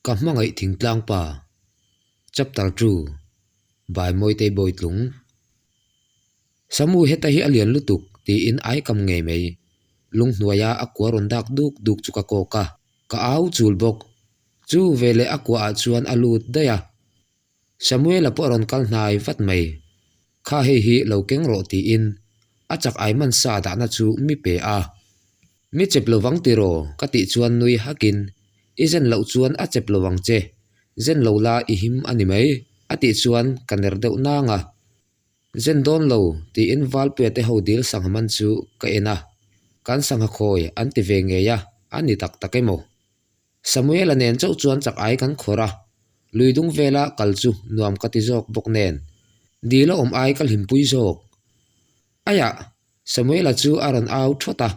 ka hmangai thingtlang pa chapter 2 bai moite boitlung samu heta hi alian lutuk ti in ai kam nge mei lung hnuaya akwa ron dak duk duk chuka ko ka au chul bok chu vele akwa a chuan alut daya samuel apo ron kal hnai vat mei kha hi lo keng ro ti in achak ai man sa da na chu mi pe a mi chep lowang ti ro ka ti chuan nui hakin izen lo chuan a chep lowang che zen lo la i him ani mai ati chuan kaner deuh na nga zen don lo ti in wal pe te hodil sang man chu ka ena kan sang khoi an ti ve nge ya ani tak takemo samuel anen chau chuan chak ai kan khora luidung vela kalchu nuam kati jok bok nen dilo om ai kal himpui jok aya samuel chu aron au thota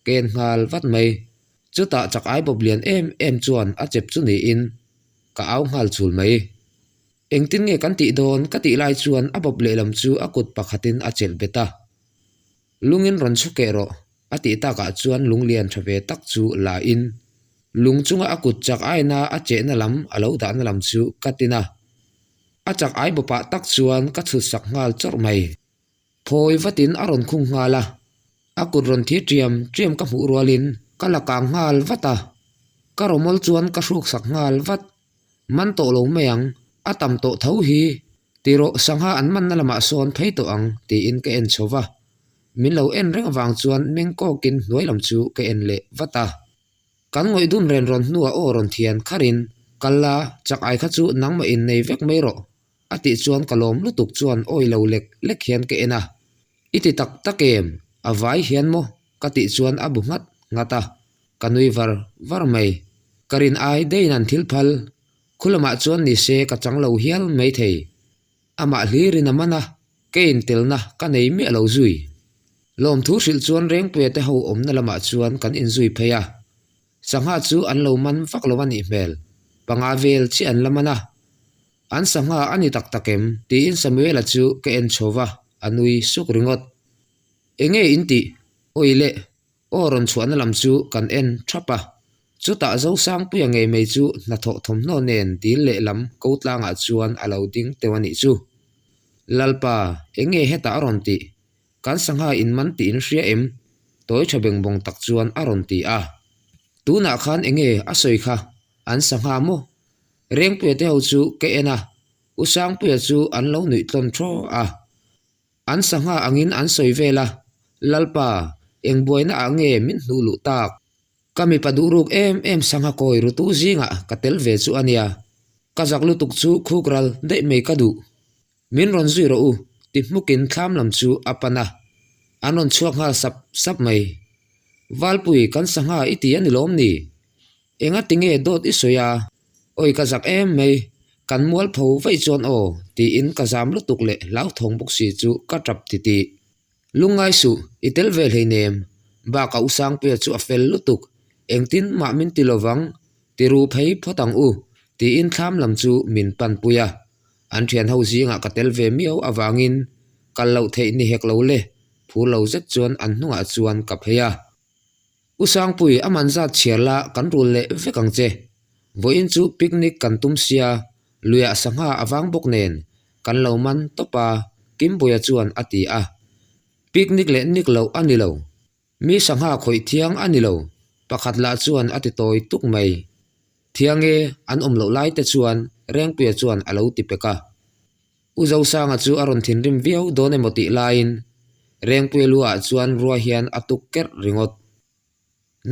ken ngal vat mai chuta chak ai boblian em chuan a chep chu ni in ka au ngal chul mai engtin nge kan ti don ka ti lai chuan a bob le lam chu akut pakhatin a chel beta lungin ron chu ke ro ati ta ka chuan lunglian thave tak chu la in lungchunga akut chak ai na a che na lam alo da na lam chu katina a chak ai bopa tak chuan ka thu sak ngal chor mai phoi vatin aron khung ngala akut ron thi triam ka mu rualin kala ka ngal vata karomol chuan ka hruk sak ngal vat man to lo meang atam to tho hi tiro sangha an man na lama son thei to ang ti in ka en chowa min lo en reng awang chuan meng ko kin noi lam chu ka en le vata kan ngoi dun ren ron nuwa o ron thian kharin kalla chak ai kha chu nangma in nei vek mai ro ati chuan kalom lutuk chuan oi lo lek hian ke ena iti tak takem avai hian mo kati chuan abu ngata kanui var mai karin ai deinan thilphal khulama chuan ni se ka changlo hial mai thei ama hlirin amana kein telna ka nei mi lo zui lom thu hril chuan reng pe te ho om na lama chuan kan in zui pheya sangha chu an lo man fak lo ani mel panga vel chi an lamana an sangha ani tak takem ti in samuel chu ke en chowa anui suk ringot enge inti oile oron chuan lam chu kan en thapa chuta zo sang pu yang mei chu na tho thom no nen dil le lam ko tlanga chuan alo ding tewani chu lalpa enge heta aron ti kan sangha in man ti in hria em toy thabeng bong tak chuan aron ti a tuna khan enge asoi kha an sangha mo reng pe te ho chu ke ena usang pu chu an lo nui tlon tho a an sangha angin an soi vela lalpa eng boina ange min hulu tak kami paduruk em sangha koi rutu zinga katel ve chu ania kazak lutuk chu khukral de me kadu min ron zui ro u ti mukin kham lam chu apana anon chuak ha sap mai walpui kan sangha iti ani lom ni enga tinge dot isoya oi kazak em mai kan mual pho vai chon o ti in kazam lutuk le lau thong bok si chu ka trap ti lungai su itel vel heinem ba ka usang pe chu afel lutuk engtin ma min tilowang tiru phei photang u ti in kham lam chu min pan puya an thian ho zinga katel ve miau awangin kallo thei ni hek lo le phu lo zet chuan an hnunga chuan ka pheya usang pui aman za chhiarla kan rul le vekang che voin chu picnic kan tum sia luya sangha awang bok nen kan lo man topa kim boya chuan ati a picnic le nik lo ani lo mi sangha khoi thiang ani lo pakhat la chuan ati toy tuk mai thiange an om lo lai te chuan reng pe chuan alo ti peka uzo sanga chu aron thin rim viau done moti lain reng pe lua chuan ruwa hian atuk ker ringot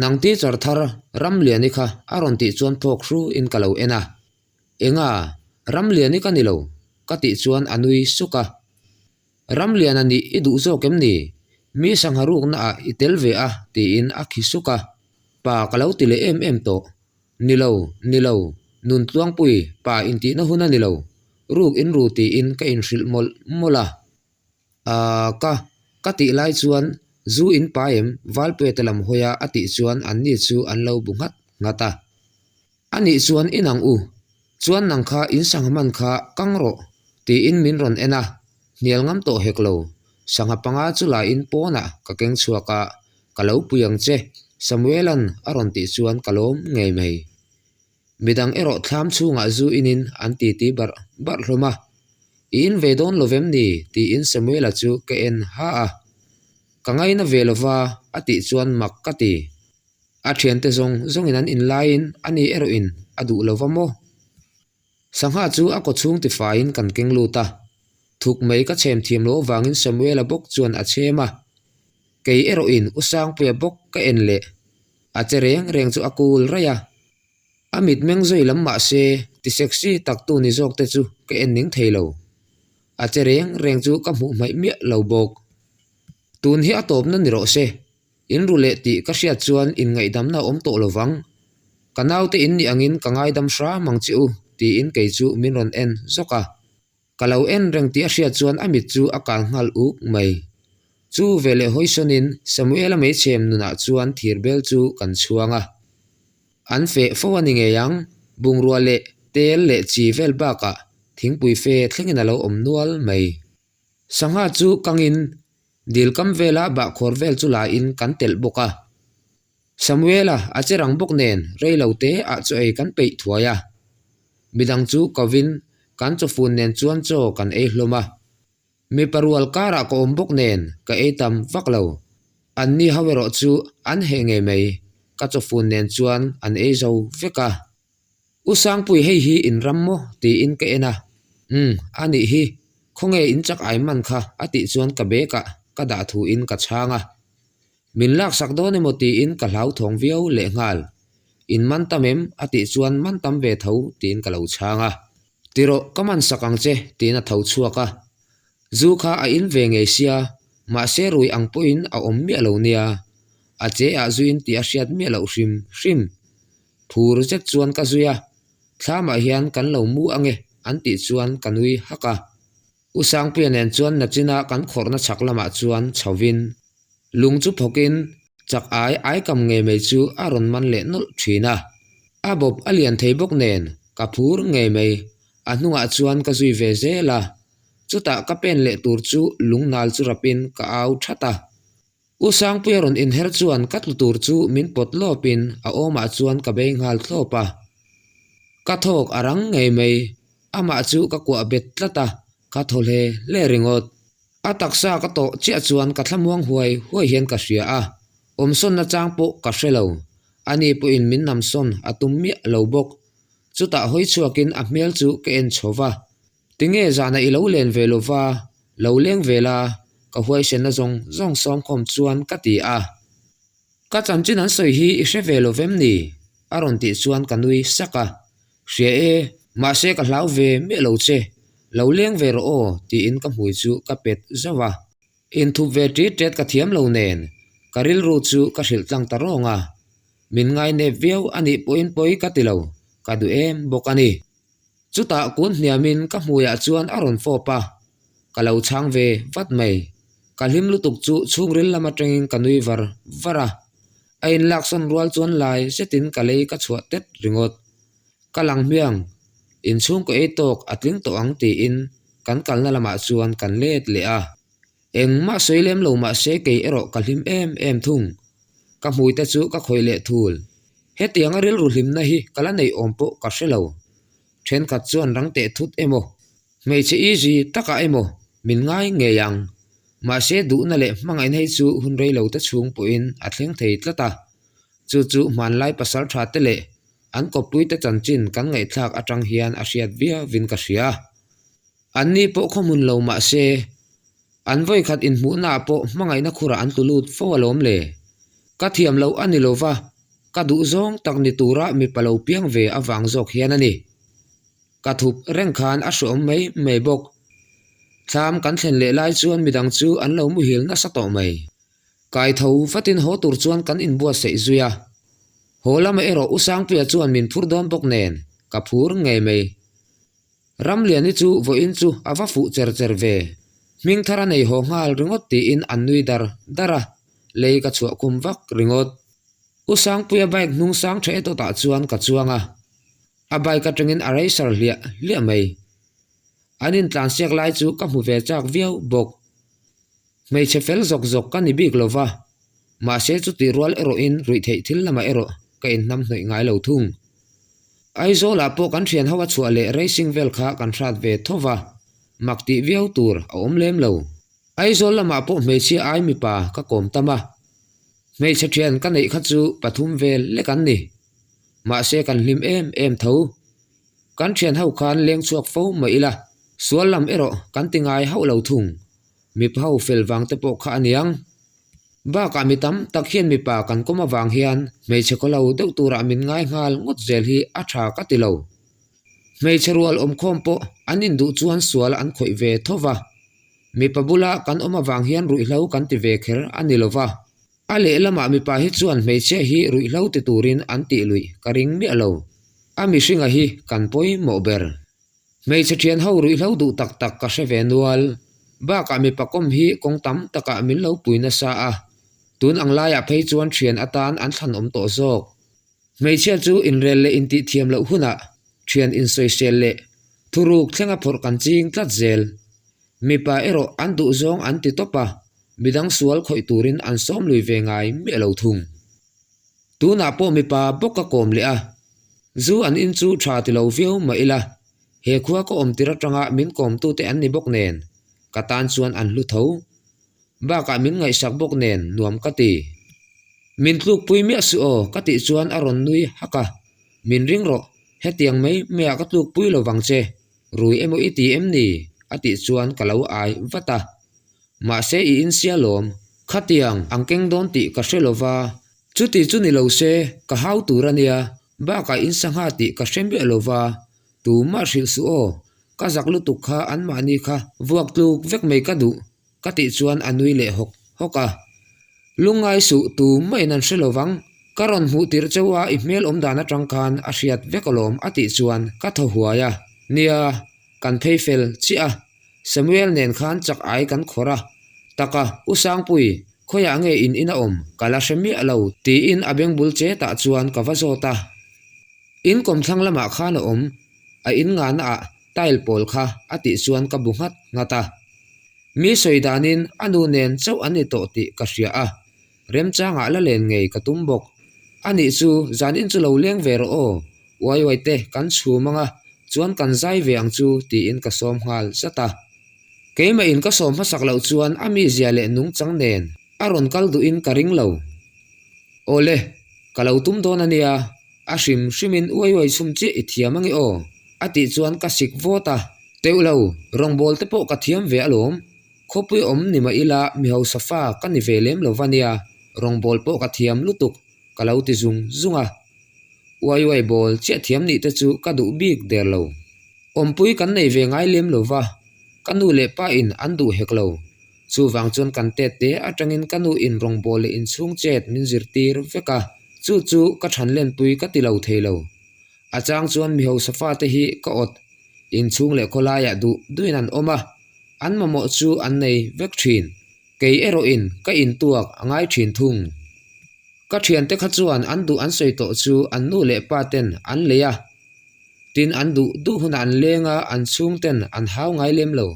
nangti char thar ram liani kha aron ti chuan thok hru in kalo ena enga ram liani ka ni lo ka ti chuan anui suka ram lian ani idu zo kem ni mi sangharuk na a itel ve a ti in akhi suka pa kalau tile em to nilo nun tuang pui pa inti na huna nilo ruk in ru ti in ka in hril mola a ka ti lai chuan zu in paem walpe telam hoya ati chuan an ni chu an lo bungat ngata ani chuan inang u chuan nang kha in sangman kha kangro ti in min ron ena nial ngam to heklo sangha panga chula in pona ka keng chuaka kalau puyang che samuelan aron ti chuan kalom ngei mai midang ero thlam chunga zu inin an ti bar hloma in ve don lovem ni ti in Samuel chu ke en ha a kangai na velova ati chuan makkati a thian te zong in an in line ani ero in adu lovamo sangha chu a ko chung ti fa in kan keng luta thuk mai ka chem thiam lo wangin Samuel a bok chuan a chema kei ero in usang puya bok ka en le a reng chu akul raya amit meng zoi lam ma se ti sexy tak tu ni jok te chu ke en ning theilo a reng chu ka mu mai mi lo bok tun hi atop na ni ro se in rule ti ka hriat chuan in ngai dam na om to lowang kanau te in ni angin kangai dam hra mang chi u ti in kei chu min ron en zoka kalau en reng ti a hriat chuan amit chu akal ngal uk mai chu vele hoisonin Samuel me chem nuna chuan thirbel chu kan chuanga an fe fowani nge yang bungrua le tel le chi vel baka thingpui fe thlengin alo om nual mai sangha chu kangin dilkam vela ba khor vel chu la in kan tel boka Samuela acherang bok nen reilote a chu ei kan pei thuaya midang chu kovin kan chu fun nen chuan cho kan ei hloma mi parual kara ko ombok nen ka etam vaklo anni hawero chu an henge mai ka cho fun nen chuan an e zo veka usang pui hei hi in rammo ti in ka ena ani hi khonge in chak ai man kha ati chuan ka beka ka da thu in ka changa min lak sak do ne moti in ka hlau thong viau le ngal in man tamem ati chuan man tam ve tho tin ka lo changa tiro kaman sakang che tin a tho chuaka zu kha a in ve nge sia ma se rui ang poin a om mi alo nia a che a zuin ti a hriat mi alo hrim phur zet chuan ka zuya thlama hian kan lo mu ange an ti chuan kanui haka usang pianen chuan na china kan khorna chaklama chuan chawin lung chu phokin chak ai kam nge me chu aron man le nol thina a bob alian thei bok nen ka phur nge me a hnunga chuan ka zui ve zela chuta ka pen le tur chu lungnal chu rapin ka au thata usang puyaron in her chuan katlu tur chu min pot lopin a oma chuan ka be ngal thlopa ka thok arang ngei mei ama chu ka kwa bet tlata ka thole le ringot ataksa ka to chia chuan ka thlamuang huai hian ka hria a omson na changpo ka hrelo ani pu in min nam son atum mi lo bok chuta hoi chuakin a hmel chu ke en chowa tinge zana I lo len velova lo leng vela ka huai sen na zong som khom chuan ka ti a ka chanchin an soi hi I hre velovem ni aron ti chuan kanui saka hria e ma se ka hlau ve me lo che lo leng ve ro o ti in ka hui chu ka pet zawa in thu ve ti tet ka thiam lo nen karil ru chu ka hril tlang ta ronga min ngai ne veu ani poi ka ti lo ka du em bokani chuta kun hniamin ka hmuya chuan aron fopa kalau chang ve vat mai kalim lutuk chu chungril lama tengin kanui vara ain lakson rual chuan lai setin kalei ka chhuat tet ringot kalang miang in chung ko etok atling to ang ti in kan kalna lama chuan kan let le a engma soilem lo ma se ke ero kalim em thung ka hmui ta chu ka khoile thul hetiang aril ru hlim na hi kala nei ompo ka hrelo then khat chuan rang te thut emo mei che easy taka emo min ngai nge yang ma se du na le mangai nei chu hun rei lo ta chung po in a thleng thei tlata chu man lai pasal tha te le an ko pui te chanchin kan ngai thak atang hian a hriat via vin ka hria anni po khomun lo ma se an voi khat in mu na po mangai na khura an tulut fowalom le ka thiam lo ani lova ka du zong tak ni tura mi palo piang ve awang zok hian ani ka thup reng khan a som mai bok tham kan thlen le lai chuan midang chu an lo mu hil na sa to mai kai tho fatin ho tur chuan kan in bua sei zuya holama ero usang pia chuan min phur dom bok nen ka phur ngei mai ram liani chu vo in chu awa fu cher ve ming thara nei ho ngal ringot ti in annui dara lei ka chua kum vak ringot usang puya bike nung sang the to ta chuan ka chuanga a bike ka tengin arai sar lia mai anin tlan siak lai chu ka mu ve chak viau bok mei che fel zok ka ni bik lova ma se chu ti rual ero in rui thei thil lama ero ka in nam hnoi ngai lo thung ai zo la po kan thian hawa chua le racing vel kha kan thrat ve thova makti viau tur a om lem lo ai zo lama po me chi ai mi pa ka kom tama me che thian ka nei kha chu pathum vel le kan ni ma se kan lim em tho kan thian hau khan leng chuak fo ma ila sual lam ero kan tingai hau lo thung mi phau fel wang te po kha aniang ba ka mi tam tak hian mi pa kan koma wang hian me che ko lo deuh tura min ngai ngal ngot zel hi a tha ka ti lo me che rual om khom po anin du chuan sual an khoi ve thova mi pabula kan oma wang hian rui hlau kan ti ve kher ani lova ale lama mi pa hi chuan me che hi rui hlau ti turin an ti lui karing mi alo ami singa hi kan poi mo ber me che thian ho rui hlau du tak tak ka se ve nual ba ka mi pakom hi kong tam taka min lo puina sa a tun anglaya phei chuan thian atan an thlan om to zok me che chu in rel le in ti thiam lo huna thian in soi sel le thuruk thlenga phor kan ching tlat zel mi pa ero an du zong an ti topa midang sual khoi turin an som lui ve ngai mi lo thung tu na po mi pa boka kom le a zu an in chu tha ti lo viau ma ila he khuwa ko om tira tanga min kom tu te an ni bok nen katan chuan an hlu tho ba ka min ngai sak bok nen nuam ka ti min tluk pui mi su o ka ti chuan aron nui haka min ring ro hetiang mai me ka tluk pui lo wang che rui emo iti em ni ati chuan kalau ai vata ma se I in sia lom khatiang angkeng don ti ka selova chuti chuni lo se ka hau turania ba ka in sangha ti ka sembe lova tu ma sil su o ka zaklu tu kha an mani kha vuak tluk vek mai ka du ka ti chuan anui le hok hoka lungai su tu mai nan selowang karon mu tir chawa I mel om dana tangkhan a hriat vekolom ati chuan ka tho huaya nia kan pheifel chi a Samuel nen khan chak ai kan khora taka usang pui khoya nge in ina om kala shemi alo ti in abeng bul che ta chuan ka vazota in kom thlang lama khan om a in nga na tail pol kha ati chuan ka bungat ngata mi soidanin anu nen chau ani to ti ka hria a rem changa la len ngei ka tumbok ani chu zanin chu lo leng ver o wai wai te kan chu manga chuan kan zai veang chu ti in ka som ngal sata keima in ka som ha sak lo chuan ami zia le nung chang nen aron kal du in ka ring lo ole kalau tum don ania a hrim hrimin wai wai sum chi I thiam angi o ati chuan ka sik vota teulo rong bol te po ka thiam ve alom khopui om ni ma ila mi ho safa ka ni velem lovania rong bol po ka thiam lutuk kalau ti zung zunga wai wai bol che thiam ni te chu ka du bik der lo ompui kan nei ve ngai lem lova kanu le pa in andu heklo chu wang chon kan te te atangin kanu in rong bol in chung chet min zirtir veka chu chu ka than len pui ka ti lo theilo achang chuan mi ho safa te hi ka ot in chung le kholaya du duinan oma an mamo chu an nei vek thin kei ero in ka in tuak angai thin thung ka thian te kha chuan an du an soi to chu an nu le pa ten an leya tin an du du hun an lenga an chung ten an hau ngai lem lo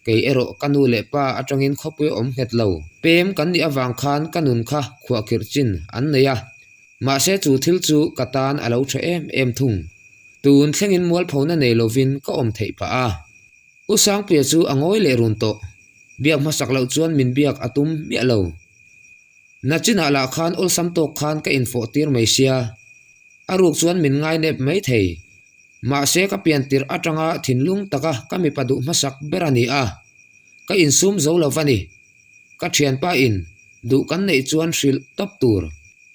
kei ero kanu le pa atangin khopui om het lo pem kan ni awang khan kanun kha khwa khir chin an neya ma se chu thil chu katan alo tha em thung tun thlengin mual phona nei lovin ka om thei pa a usang pia chu angoi le run to biak ma sak lo chuan min biak atum mi alo nachina la khan ol sam tok khan ka info tir mai sia aruk chuan min ngai nep mai thei ma se ka pian tir atanga thinlung taka kami padu masak berani a ka in sum zo lovani ka thian pa in du kan nei chuan hril top tur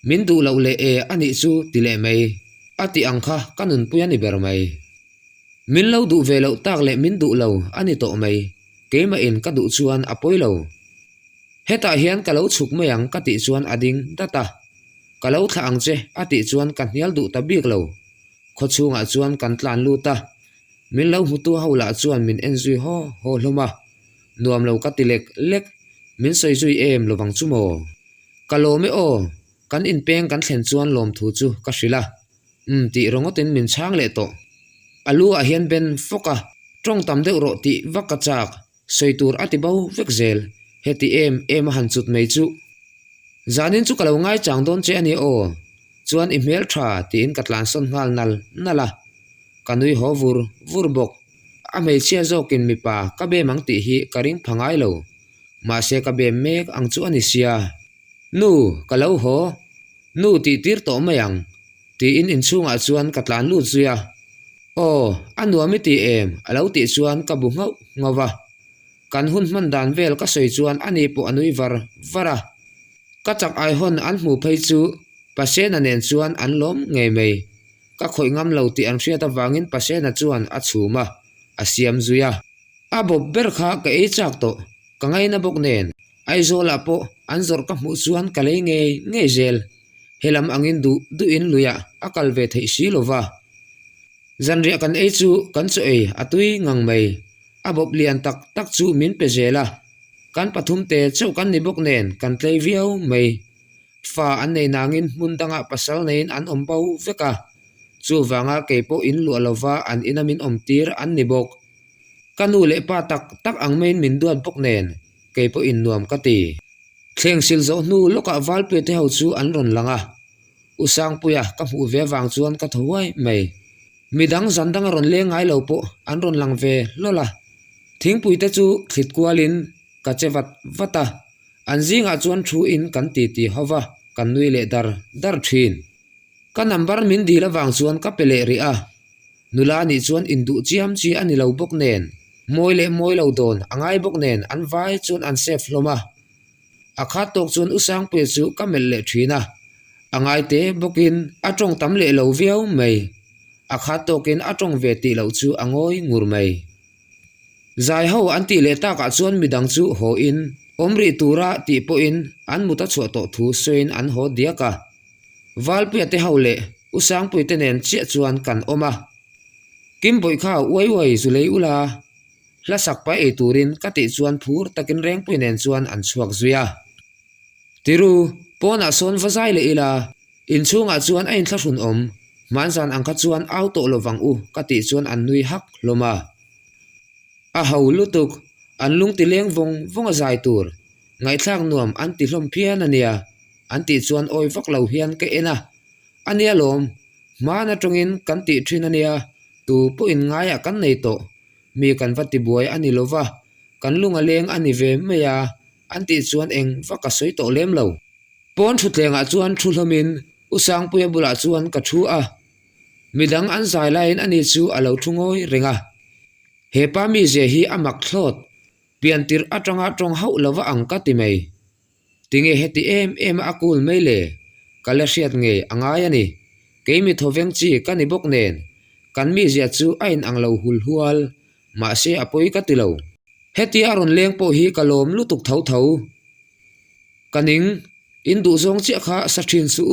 min du lo le e ani chu tile mai ati angkha kanun puyani ber mai min lo du ve lo tak le min du lo ani to mai keima in ka du chuan apoi lo heta hian ka lo chuk mayang ka ti chuan ading data ka lo thla ang che ati chuan kan hial du ta bik lo kho chunga chuan kan tlan lu ta min lo hutu haula chuan min enjui ho hloma nuam lo ka tilek lek min soi zui em lowang chumo kalome o kan in peng kan thlen chuan lom thu chu ka hrila ti rongotin min chang le to alu a hian ben foka trong tam deuh ro ti vaka chak soitur ati bau vek zel heti em han chut mei chu zanin chu kalau ngai chang don che ani o chuan I hmel tha tin katlan son ngal nala kanui ho vur bok a hmeichhia zokin mipa ka be mang ti hi karing phangai lo ma se ka be mek ang chu ani sia nu kalau ho nu ti tir to mayang ti in chunga chuan katlan lu chuya o anuami ti em alo ti chuan ka bu ngawa kan hun man dan vel ka soi chuan ani po anui vara ka chak ai hon an hmu phei chu pasena nen chuan an lom nge mei ka khoi ngam lo ti an hriat awangin pasena chuan a chhuma a siam zuya a bob ber kha ka e chak to ka ngai na bok nen ai zola po an zor ka hmu chuan ka le nge zel helam angin du in luya akal ve thei si lova zanria kan e chu kan chu e atui ngang mei a bob lian tak chu min pe zela kan pathum te chau kan ni bok nen kan tlei viau mei fa an nei nangin mun danga pasal nein an ompau veka chu wanga ke po in lu alova an inamin omtir an ni bok kanu le pa tak ang main min duat bok nen ke po in nuam ka ti thleng sil zo nu loka wal pe te ho chu an ron langa usang puya ka hu ve wang chuan ka thowai mei midang zandang ron le ngai lo po an ron lang ve lola thing pui te chu thlit kwalin ka chewat wata an zinga chuan thu in kan ti hawa kan nui le dar thin ka number min di la wang chuan ka pele ri a nula ni chuan indu chiam chi ani lo bok nen moi lo don angai bok nen an vai chuan an safe loma akha tok chuan usang pe chu ka mel le thina angai te bokin atong tam le lo viau mei akha tokin atong ve ti lo chu angoi ngur mei zai ho an ti le ta ka chuan midang chu ho in omri tura ti po in an muta chho to thu soin an ho diaka valpi ate haule usang pui te nen che chuan kan oma kim boi kha wai zulei ula la sak pa e turin ka ti chuan phur takin reng pui nen chuan an chuak zuya tiru pona son vazai le ila in chunga chuan ain thla hun om manzan angkha chuan auto lowang u ka ti chuan an nui hak loma a hau lutuk an lung ti leng vong zai tur ngai thlang nuam an ti hlom phian ania an ti chuan oi vak lo hian ke ena ania lom mana tongin kan ti thin ania tu po in ngaya kan nei to mi kan vati buai ani lova kan lunga leng ani ve meya an ti chuan eng vaka soi to lem lo pon thutlenga chuan thulhomin usang puya bula chuan ka thu a midang an zai lain ani chu alo thungoi renga he pa mi je hi amak thlot piantir atong hau lova angka ti mei tinge heti em akul meile kala hriat nge angai ani keimi thoveng chi kani bok nen kan mi zia chu ain anglo hual ma se apoi ka tilo heti aron leng po hi kalom lutuk tho kaning indu zong chi kha sathin su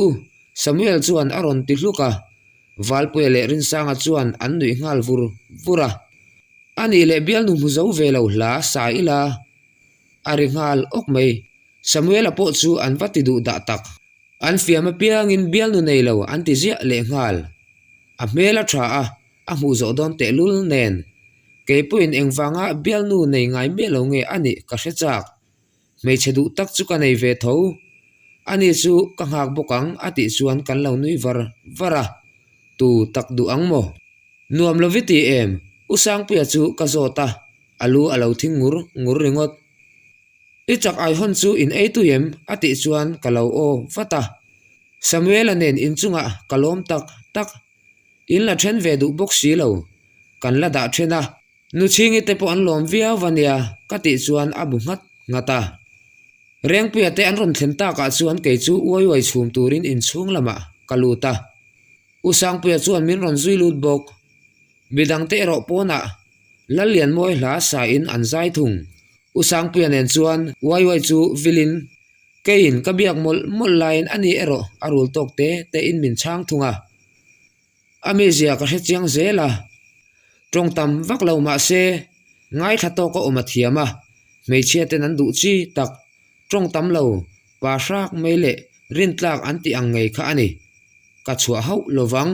samuel chuan aron ti hluka valpui le rin sanga chuan an nui ngal vura ani le bial nu muzo velo la sa ila ari ngal ok mai samuel apo chu an vati du da tak an fiam piang in bial nu nei lo an ti zia le ngal a mela tha a mu zo don te lul nen ke puin engwanga bial nu nei ngai me lo nge ani ka hechak mei chedu tak chu ka nei ve tho ani chu ka hak bokang ati chuan kan lo nui vara tu tak du ang mo nuam loviti em usang pia chu ka zota alu alo thing ngur ringot ichak ai hon chu in a2m ati chuan kalau o vata samuel anen in chunga kalom tak in la then ve du box si lo kan la da thena nu chingi te po an lom via vania kati chuan abu ngata reng pia te an ron thlen ta ka chuan ke chu wai chhum turin in chung lama kaluta usang pia chuan min ron zui lut bok bidang te ro pona lalian moi hla sa in an zai thung usang pia nen chuan wai chu vilin kein kabiak mol line ani ero arul tok te in min chang thunga amezia ka hechiang zela trong tam vak lo ma se ngai thato ko omathiama meichia ten an du chi tak trong tam lo pa rak mele rin tlak anti ang ngei kha ani ka chua hau lovang